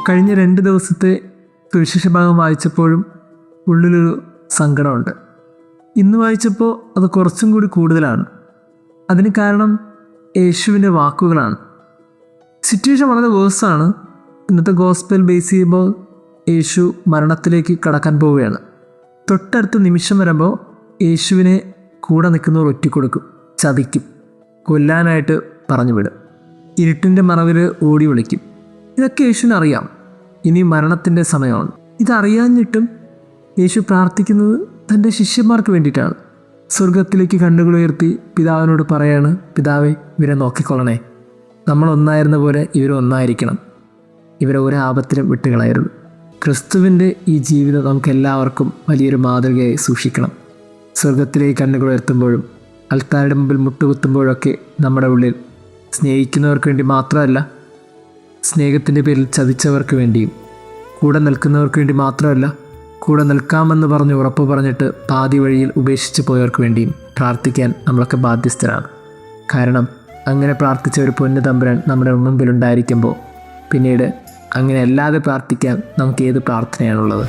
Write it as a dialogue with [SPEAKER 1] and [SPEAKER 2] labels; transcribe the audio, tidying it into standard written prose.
[SPEAKER 1] കഴിഞ്ഞ 2 ദിവസത്തെ സുവിശേഷ ഭാഗം വായിച്ചപ്പോഴും ഉള്ളിലൊരു സങ്കടമുണ്ട്. ഇന്ന് വായിച്ചപ്പോൾ അത് കുറച്ചും കൂടി കൂടുതലാണ്. അതിന് കാരണം യേശുവിൻ്റെ വാക്കുകളാണ്. സിറ്റുവേഷൻ വളരെ വേഴ്സാണ്. ഇന്നത്തെ ഗോസ്പൽ ബേസ് ചെയ്യുമ്പോൾ യേശു മരണത്തിലേക്ക് കടക്കാൻ പോവുകയാണ്. തൊട്ടടുത്ത നിമിഷം വരുമ്പോൾ യേശുവിനെ കൂടെ നിൽക്കുന്നവർ ഒറ്റിക്കൊടുക്കും, ചതിക്കും, കൊല്ലാനായിട്ട് പറഞ്ഞു വിടും, ഇരുട്ടിൻ്റെ മറവിൽ ഓടി വിളിക്കും. ഇതൊക്കെ യേശുവിനറിയാം. ഇനി മരണത്തിൻ്റെ സമയമാണ്. ഇതറിയാഞ്ഞിട്ടും യേശു പ്രാർത്ഥിക്കുന്നത് തൻ്റെ ശിഷ്യന്മാർക്ക് വേണ്ടിയിട്ടാണ്. സ്വർഗത്തിലേക്ക് കണ്ണുകളുയർത്തി പിതാവിനോട് പറയാണ്, പിതാവേ, ഇവരെ നോക്കിക്കൊള്ളണേ. നമ്മളൊന്നായിരുന്ന പോലെ ഇവരൊന്നായിരിക്കണം. ഇവരെ ഒരാപത്തിലും വിട്ടുകളയരുത്. ക്രിസ്തുവിൻ്റെ ഈ ജീവിതം നമുക്കെല്ലാവർക്കും വലിയൊരു മാതൃകയായി സൂക്ഷിക്കണം. സ്വർഗത്തിലേക്ക് കണ്ണുകളുയർത്തുമ്പോഴും ആൾക്കാരുടെ മുമ്പിൽ മുട്ടുകുത്തുമ്പോഴൊക്കെ നമ്മുടെ ഉള്ളിൽ സ്നേഹിക്കുന്നവർക്ക് വേണ്ടി മാത്രമല്ല, സ്നേഹത്തിൻ്റെ പേരിൽ ചതിച്ചവർക്ക് വേണ്ടിയും, കൂടെ നിൽക്കുന്നവർക്ക് വേണ്ടി മാത്രമല്ല, കൂടെ നിൽക്കാമെന്ന് പറഞ്ഞ് ഉറപ്പ് പറഞ്ഞിട്ട് പാതി വഴിയിൽ ഉപേക്ഷിച്ച് പോയവർക്ക് വേണ്ടിയും പ്രാർത്ഥിക്കാൻ നമ്മളൊക്കെ ബാധ്യസ്ഥരാണ്. കാരണം അങ്ങനെ പ്രാർത്ഥിച്ച ഒരു പൊന്നു തമ്പുരാൻ നമ്മുടെ മുമ്പിലുണ്ടായിരിക്കുമ്പോൾ പിന്നീട് അങ്ങനെ അല്ലാതെ പ്രാർത്ഥിക്കാൻ നമുക്ക് ഏത് പ്രാർത്ഥനയാണുള്ളത്?